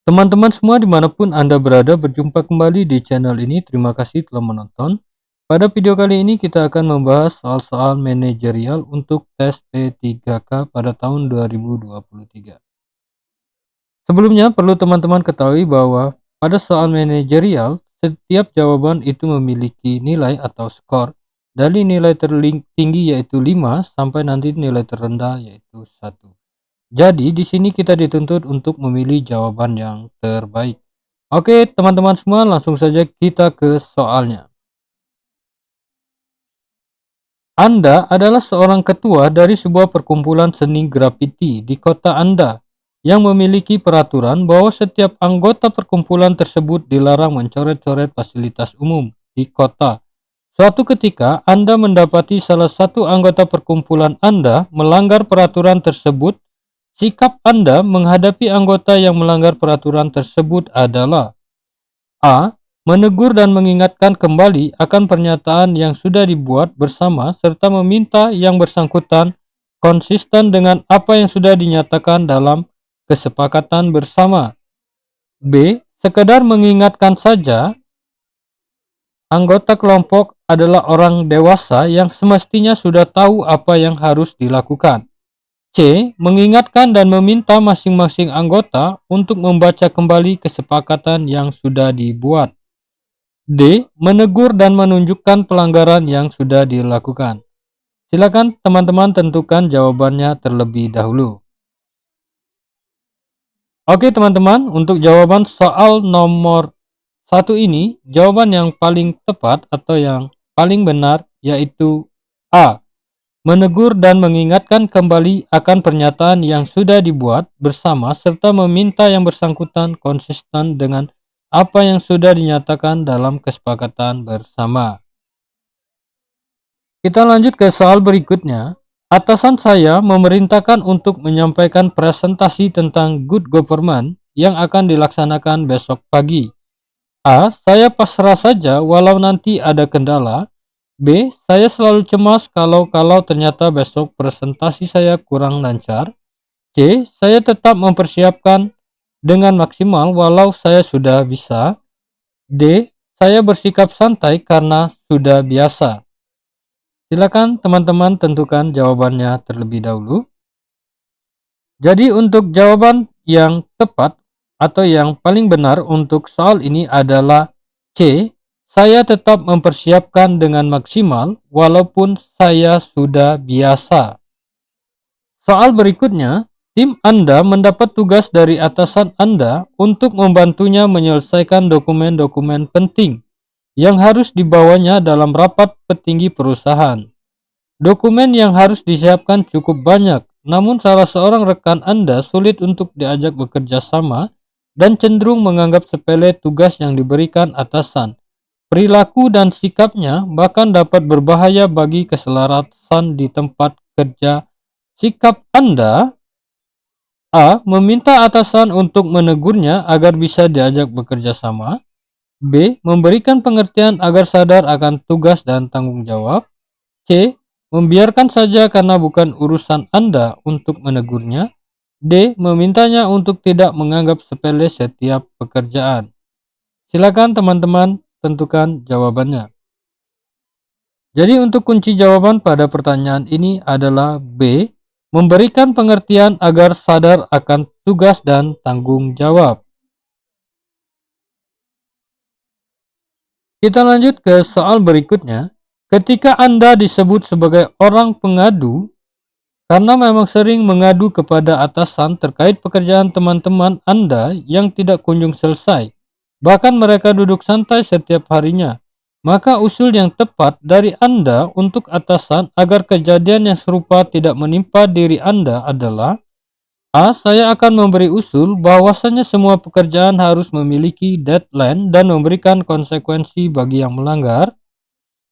Teman-teman semua dimanapun Anda berada, berjumpa kembali di channel ini. Terima kasih telah menonton. Pada video kali ini kita akan membahas soal-soal manajerial untuk tes P3K pada tahun 2023. Sebelumnya perlu teman-teman ketahui bahwa pada soal manajerial, setiap jawaban itu memiliki nilai atau skor dari nilai tertinggi yaitu 5 sampai nanti nilai terendah yaitu 1. Jadi di sini kita dituntut untuk memilih jawaban yang terbaik. Oke, teman-teman semua, langsung saja kita ke soalnya. Anda adalah seorang ketua dari sebuah perkumpulan seni grafiti di kota Anda yang memiliki peraturan bahwa setiap anggota perkumpulan tersebut dilarang mencoret-coret fasilitas umum di kota. Suatu ketika, Anda mendapati salah satu anggota perkumpulan Anda melanggar peraturan tersebut. Sikap Anda menghadapi anggota yang melanggar peraturan tersebut adalah: A. Menegur dan mengingatkan kembali akan pernyataan yang sudah dibuat bersama serta meminta yang bersangkutan konsisten dengan apa yang sudah dinyatakan dalam kesepakatan bersama. B. Sekedar mengingatkan saja. Anggota kelompok adalah orang dewasa yang semestinya sudah tahu apa yang harus dilakukan. C. Mengingatkan dan meminta masing-masing anggota untuk membaca kembali kesepakatan yang sudah dibuat. D. Menegur dan menunjukkan pelanggaran yang sudah dilakukan. Silakan teman-teman tentukan jawabannya terlebih dahulu. Oke teman-teman, untuk jawaban soal nomor 1 ini, jawaban yang paling tepat atau yang paling benar yaitu A. Menegur dan mengingatkan kembali akan pernyataan yang sudah dibuat bersama serta meminta yang bersangkutan konsisten dengan apa yang sudah dinyatakan dalam kesepakatan bersama. Kita lanjut ke soal berikutnya. Atasan saya memerintahkan untuk menyampaikan presentasi tentang good government yang akan dilaksanakan besok pagi. A. Saya pasrah saja walau nanti ada kendala. B. Saya selalu cemas kalau ternyata besok presentasi saya kurang lancar. C. Saya tetap mempersiapkan dengan maksimal walau saya sudah bisa. D. Saya bersikap santai karena sudah biasa. Silakan teman-teman tentukan jawabannya terlebih dahulu. Jadi untuk jawaban yang tepat atau yang paling benar untuk soal ini adalah C. Saya tetap mempersiapkan dengan maksimal walaupun saya sudah biasa. Soal berikutnya, tim Anda mendapat tugas dari atasan Anda untuk membantunya menyelesaikan dokumen-dokumen penting yang harus dibawanya dalam rapat petinggi perusahaan. Dokumen yang harus disiapkan cukup banyak, namun salah seorang rekan Anda sulit untuk diajak bekerja sama dan cenderung menganggap sepele tugas yang diberikan atasan. Perilaku dan sikapnya bahkan dapat berbahaya bagi keselarasan di tempat kerja. Sikap Anda: A. Meminta atasan untuk menegurnya agar bisa diajak bekerja sama. B. Memberikan pengertian agar sadar akan tugas dan tanggung jawab. C. Membiarkan saja karena bukan urusan Anda untuk menegurnya. D. Memintanya untuk tidak menganggap sepele setiap pekerjaan. Silakan teman-teman tentukan jawabannya. Jadi untuk kunci jawaban pada pertanyaan ini adalah B. Memberikan pengertian agar sadar akan tugas dan tanggung jawab. Kita lanjut ke soal berikutnya. Ketika Anda disebut sebagai orang pengadu karena memang sering mengadu kepada atasan terkait pekerjaan teman-teman Anda yang tidak kunjung selesai, bahkan mereka duduk santai setiap harinya, maka usul yang tepat dari Anda untuk atasan agar kejadian yang serupa tidak menimpa diri Anda adalah: A. Saya akan memberi usul bahwasanya semua pekerjaan harus memiliki deadline dan memberikan konsekuensi bagi yang melanggar.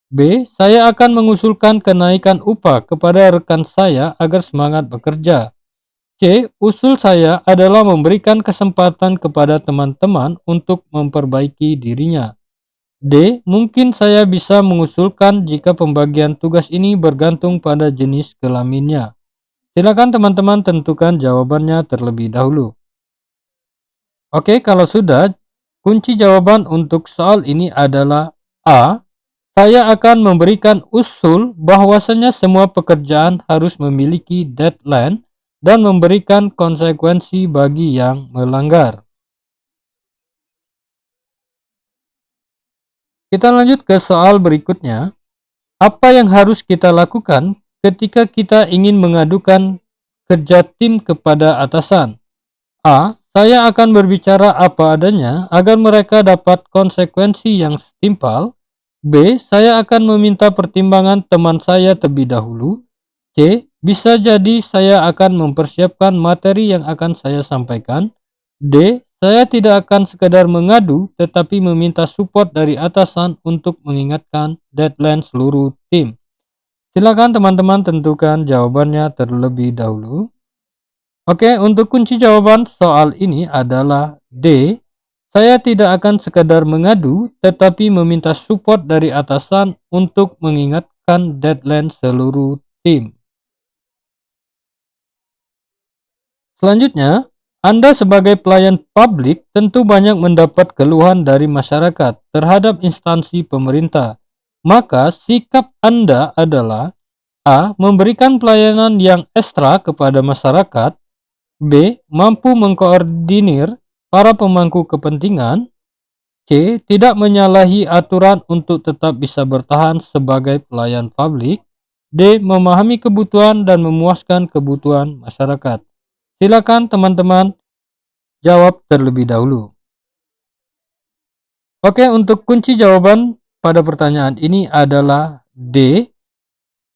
B. Saya akan mengusulkan kenaikan upah kepada rekan saya agar semangat bekerja. C. Usul saya adalah memberikan kesempatan kepada teman-teman untuk memperbaiki dirinya. D. Mungkin saya bisa mengusulkan jika pembagian tugas ini bergantung pada jenis kelaminnya. Silakan teman-teman tentukan jawabannya terlebih dahulu. Oke, kalau sudah, kunci jawaban untuk soal ini adalah A. Saya akan memberikan usul bahwasanya semua pekerjaan harus memiliki deadline dan memberikan konsekuensi bagi yang melanggar. Kita lanjut ke soal berikutnya. Apa yang harus kita lakukan ketika kita ingin mengadukan kerja tim kepada atasan? A. Saya akan berbicara apa adanya agar mereka dapat konsekuensi yang setimpal. B. Saya akan meminta pertimbangan teman saya terlebih dahulu. C. Bisa jadi saya akan mempersiapkan materi yang akan saya sampaikan. D. Saya tidak akan sekedar mengadu tetapi meminta support dari atasan untuk mengingatkan deadline seluruh tim. Silakan teman-teman tentukan jawabannya terlebih dahulu. Oke, untuk kunci jawaban soal ini adalah D. Saya tidak akan sekadar mengadu, tetapi meminta support dari atasan untuk mengingatkan deadline seluruh tim. Selanjutnya, Anda sebagai pelayan publik tentu banyak mendapat keluhan dari masyarakat terhadap instansi pemerintah. Maka sikap Anda adalah A. Memberikan pelayanan yang ekstra kepada masyarakat. B. Mampu mengkoordinir para pemangku kepentingan. C. Tidak menyalahi aturan untuk tetap bisa bertahan sebagai pelayan publik. D. Memahami kebutuhan dan memuaskan kebutuhan masyarakat. Silakan teman-teman jawab terlebih dahulu. Oke, untuk kunci jawaban pada pertanyaan ini adalah D.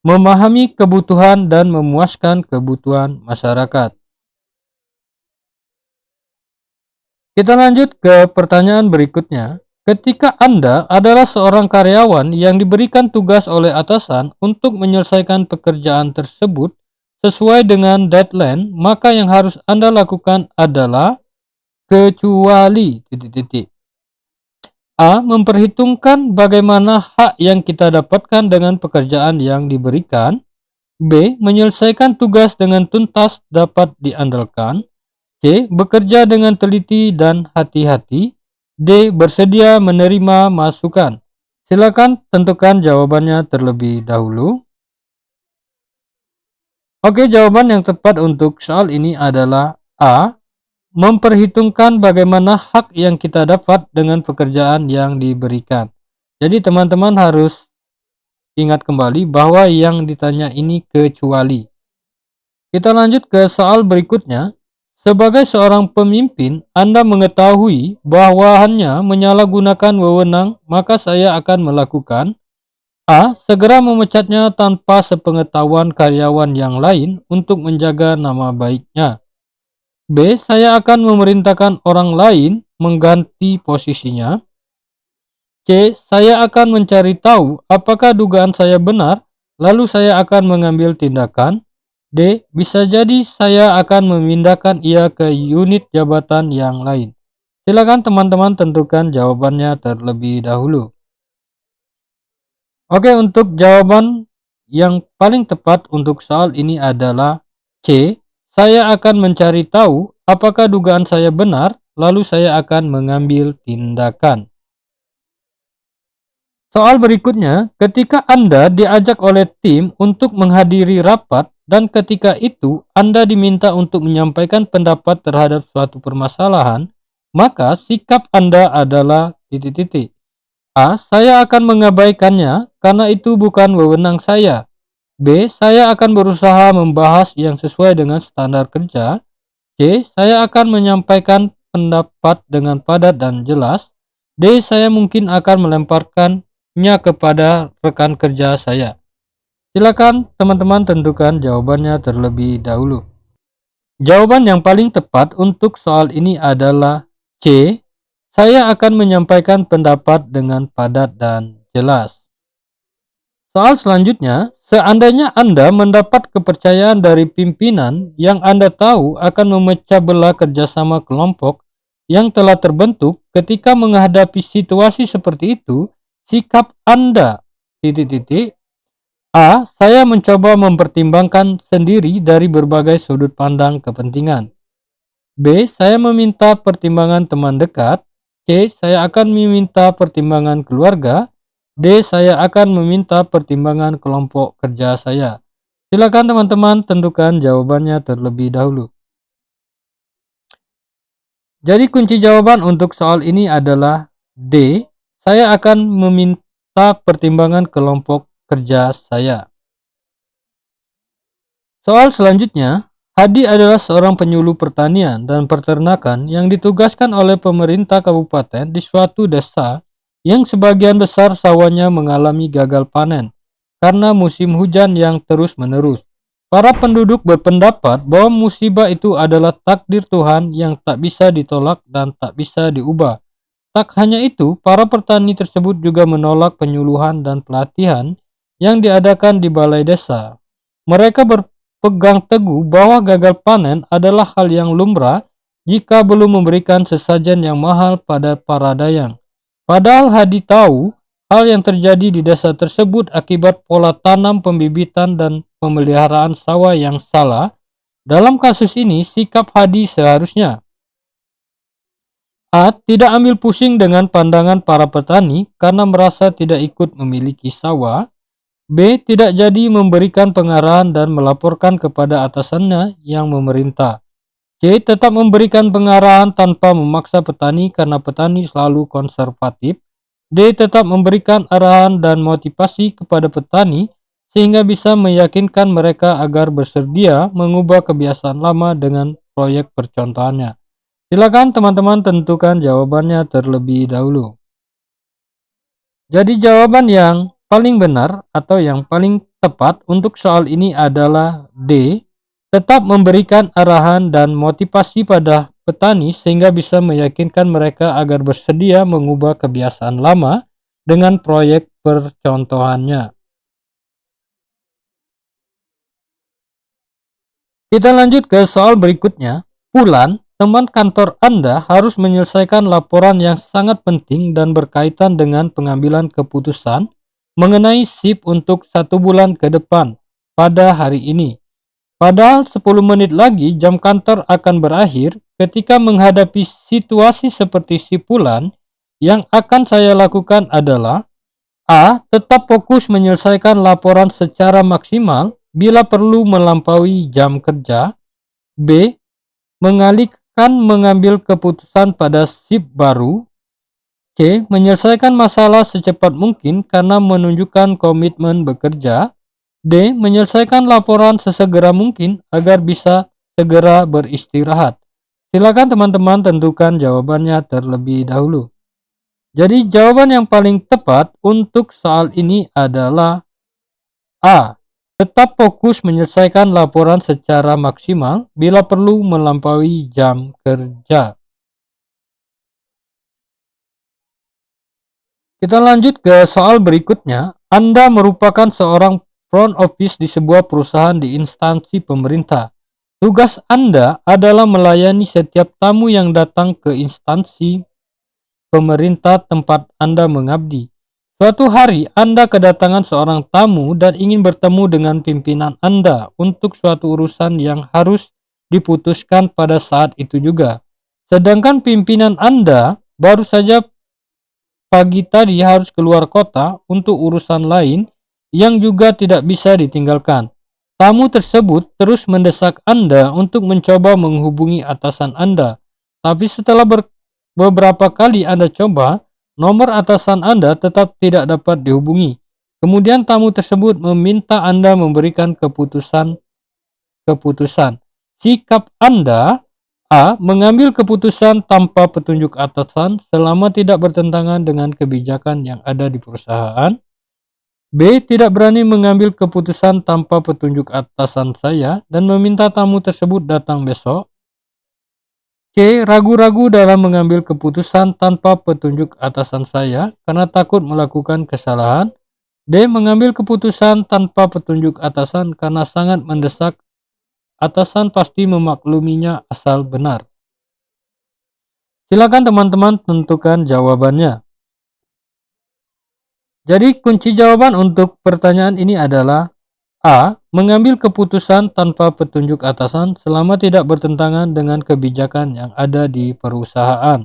Memahami kebutuhan dan memuaskan kebutuhan masyarakat. Kita lanjut ke pertanyaan berikutnya. Ketika Anda adalah seorang karyawan yang diberikan tugas oleh atasan untuk menyelesaikan pekerjaan tersebut sesuai dengan deadline, maka yang harus Anda lakukan adalah kecuali A. Memperhitungkan bagaimana hak yang kita dapatkan dengan pekerjaan yang diberikan. B. Menyelesaikan tugas dengan tuntas dapat diandalkan. C. Bekerja dengan teliti dan hati-hati. D. Bersedia menerima masukan. Silakan tentukan jawabannya terlebih dahulu. Oke, jawaban yang tepat untuk soal ini adalah A. Memperhitungkan bagaimana hak yang kita dapat dengan pekerjaan yang diberikan. Jadi teman-teman harus ingat kembali bahwa yang ditanya ini kecuali. Kita lanjut ke soal berikutnya. Sebagai seorang pemimpin, Anda mengetahui bahwa hanya menyalahgunakan wewenang, maka saya akan melakukan A. Segera memecatnya tanpa sepengetahuan karyawan yang lain untuk menjaga nama baiknya. B. Saya akan memerintahkan orang lain mengganti posisinya. C. Saya akan mencari tahu apakah dugaan saya benar, lalu saya akan mengambil tindakan. D. Bisa jadi saya akan memindahkan ia ke unit jabatan yang lain. Silakan teman-teman tentukan jawabannya terlebih dahulu. Oke, untuk jawaban yang paling tepat untuk soal ini adalah C. Saya akan mencari tahu apakah dugaan saya benar, lalu saya akan mengambil tindakan. Soal berikutnya, ketika Anda diajak oleh tim untuk menghadiri rapat dan ketika itu Anda diminta untuk menyampaikan pendapat terhadap suatu permasalahan, maka sikap Anda adalah A. Saya akan mengabaikannya karena itu bukan wewenang saya. B. Saya akan berusaha membahas yang sesuai dengan standar kerja. C. Saya akan menyampaikan pendapat dengan padat dan jelas. D. Saya mungkin akan melemparkannya kepada rekan kerja saya. Silakan teman-teman tentukan jawabannya terlebih dahulu. Jawaban yang paling tepat untuk soal ini adalah C. Saya akan menyampaikan pendapat dengan padat dan jelas. Soal selanjutnya, seandainya Anda mendapat kepercayaan dari pimpinan yang Anda tahu akan memecah belah kerjasama kelompok yang telah terbentuk, ketika menghadapi situasi seperti itu, sikap Anda A. Saya mencoba mempertimbangkan sendiri dari berbagai sudut pandang kepentingan. B. Saya meminta pertimbangan teman dekat. C. Saya akan meminta pertimbangan keluarga. D. Saya akan meminta pertimbangan kelompok kerja saya. Silakan teman-teman tentukan jawabannya terlebih dahulu. Jadi kunci jawaban untuk soal ini adalah D. Saya akan meminta pertimbangan kelompok kerja saya. Soal selanjutnya, Hadi adalah seorang penyuluh pertanian dan peternakan yang ditugaskan oleh pemerintah kabupaten di suatu desa yang sebagian besar sawahnya mengalami gagal panen karena musim hujan yang terus-menerus. Para penduduk berpendapat bahwa musibah itu adalah takdir Tuhan yang tak bisa ditolak dan tak bisa diubah. Tak hanya itu, para petani tersebut juga menolak penyuluhan dan pelatihan yang diadakan di balai desa. Mereka berpegang teguh bahwa gagal panen adalah hal yang lumrah jika belum memberikan sesajen yang mahal pada para dayang. Padahal Hadi tahu hal yang terjadi di desa tersebut akibat pola tanam, pembibitan, dan pemeliharaan sawah yang salah. Dalam kasus ini, sikap Hadi seharusnya A. Tidak ambil pusing dengan pandangan para petani karena merasa tidak ikut memiliki sawah. B. Tidak jadi memberikan pengarahan dan melaporkan kepada atasannya yang memerintah. C. Tetap memberikan pengarahan tanpa memaksa petani karena petani selalu konservatif. D. Tetap memberikan arahan dan motivasi kepada petani sehingga bisa meyakinkan mereka agar bersedia mengubah kebiasaan lama dengan proyek percontohannya. Silakan teman-teman tentukan jawabannya terlebih dahulu. Jadi jawaban yang paling benar atau yang paling tepat untuk soal ini adalah D. Tetap memberikan arahan dan motivasi pada petani sehingga bisa meyakinkan mereka agar bersedia mengubah kebiasaan lama dengan proyek percontohannya. Kita lanjut ke soal berikutnya. Pulan, teman kantor Anda harus menyelesaikan laporan yang sangat penting dan berkaitan dengan pengambilan keputusan mengenai SIP untuk 1 bulan ke depan pada hari ini. Padahal 10 menit lagi jam kantor akan berakhir. Ketika menghadapi situasi seperti si Pulan, yang akan saya lakukan adalah A. Tetap fokus menyelesaikan laporan secara maksimal bila perlu melampaui jam kerja. B. Mengalihkan mengambil keputusan pada SIP baru. C. Menyelesaikan masalah secepat mungkin karena menunjukkan komitmen bekerja. D. Menyelesaikan laporan sesegera mungkin agar bisa segera beristirahat. Silakan teman-teman tentukan jawabannya terlebih dahulu. Jadi jawaban yang paling tepat untuk soal ini adalah A. Tetap fokus menyelesaikan laporan secara maksimal bila perlu melampaui jam kerja. Kita lanjut ke soal berikutnya. Anda merupakan seorang front office di sebuah perusahaan di instansi pemerintah. Tugas Anda adalah melayani setiap tamu yang datang ke instansi pemerintah tempat Anda mengabdi. Suatu hari Anda kedatangan seorang tamu dan ingin bertemu dengan pimpinan Anda untuk suatu urusan yang harus diputuskan pada saat itu juga. Sedangkan pimpinan Anda baru saja pagi tadi harus keluar kota untuk urusan lain yang juga tidak bisa ditinggalkan. Tamu tersebut terus mendesak Anda untuk mencoba menghubungi atasan Anda. Tapi setelah beberapa kali Anda coba, nomor atasan Anda tetap tidak dapat dihubungi. Kemudian tamu tersebut meminta Anda memberikan keputusan. Sikap Anda: A. Mengambil keputusan tanpa petunjuk atasan selama tidak bertentangan dengan kebijakan yang ada di perusahaan. B. Tidak berani mengambil keputusan tanpa petunjuk atasan saya dan meminta tamu tersebut datang besok. C. Ragu-ragu dalam mengambil keputusan tanpa petunjuk atasan saya karena takut melakukan kesalahan. D. Mengambil keputusan tanpa petunjuk atasan karena sangat mendesak. Atasan pasti memakluminya asal benar. Silakan teman-teman tentukan jawabannya. Jadi kunci jawaban untuk pertanyaan ini adalah A. Mengambil keputusan tanpa petunjuk atasan selama tidak bertentangan dengan kebijakan yang ada di perusahaan.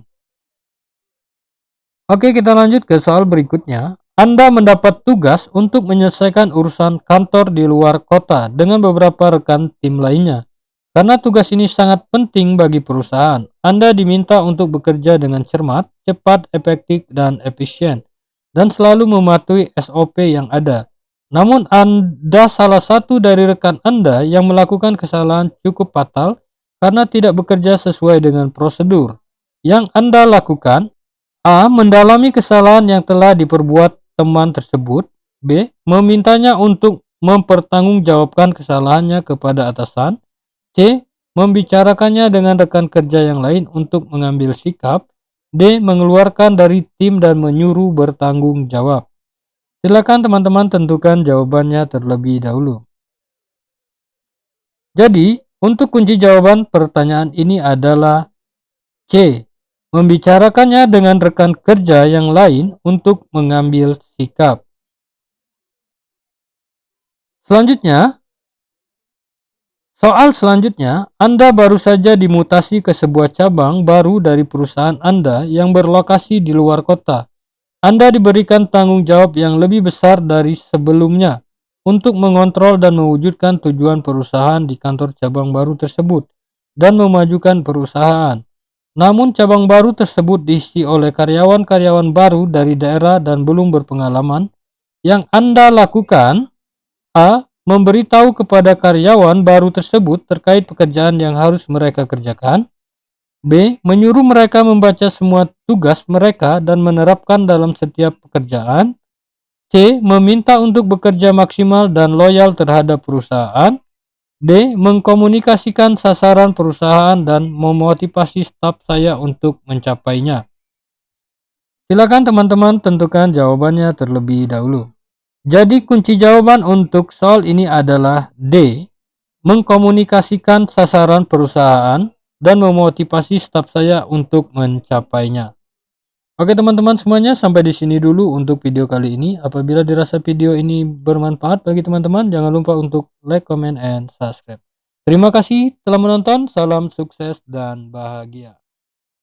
Oke, kita lanjut ke soal berikutnya. Anda mendapat tugas untuk menyelesaikan urusan kantor di luar kota dengan beberapa rekan tim lainnya. Karena tugas ini sangat penting bagi perusahaan, Anda diminta untuk bekerja dengan cermat, cepat, efektif, dan efisien, dan selalu mematuhi SOP yang ada. Namun Anda salah satu dari rekan Anda yang melakukan kesalahan cukup fatal karena tidak bekerja sesuai dengan prosedur. Yang Anda lakukan: A. Mendalami kesalahan yang telah diperbuat teman tersebut. B. Memintanya untuk mempertanggungjawabkan kesalahannya kepada atasan. C. Membicarakannya dengan rekan kerja yang lain untuk mengambil sikap. D. Mengeluarkan dari tim dan menyuruh bertanggung jawab. Silakan teman-teman tentukan jawabannya terlebih dahulu. Jadi, untuk kunci jawaban pertanyaan ini adalah C. Membicarakannya dengan rekan kerja yang lain untuk mengambil sikap. Selanjutnya, soal selanjutnya, Anda baru saja dimutasi ke sebuah cabang baru dari perusahaan Anda yang berlokasi di luar kota. Anda diberikan tanggung jawab yang lebih besar dari sebelumnya untuk mengontrol dan mewujudkan tujuan perusahaan di kantor cabang baru tersebut dan memajukan perusahaan. Namun cabang baru tersebut diisi oleh karyawan-karyawan baru dari daerah dan belum berpengalaman. Yang Anda lakukan: A. Memberitahu kepada karyawan baru tersebut terkait pekerjaan yang harus mereka kerjakan. B. Menyuruh mereka membaca semua tugas mereka dan menerapkan dalam setiap pekerjaan. C. Meminta untuk bekerja maksimal dan loyal terhadap perusahaan. D. Mengkomunikasikan sasaran perusahaan dan memotivasi staf saya untuk mencapainya. Silakan teman-teman tentukan jawabannya terlebih dahulu. Jadi kunci jawaban untuk soal ini adalah D. Mengkomunikasikan sasaran perusahaan dan memotivasi staf saya untuk mencapainya. Oke teman-teman semuanya, sampai di sini dulu untuk video kali ini. Apabila dirasa video ini bermanfaat bagi teman-teman, jangan lupa untuk like, comment, and subscribe. Terima kasih telah menonton, salam sukses dan bahagia.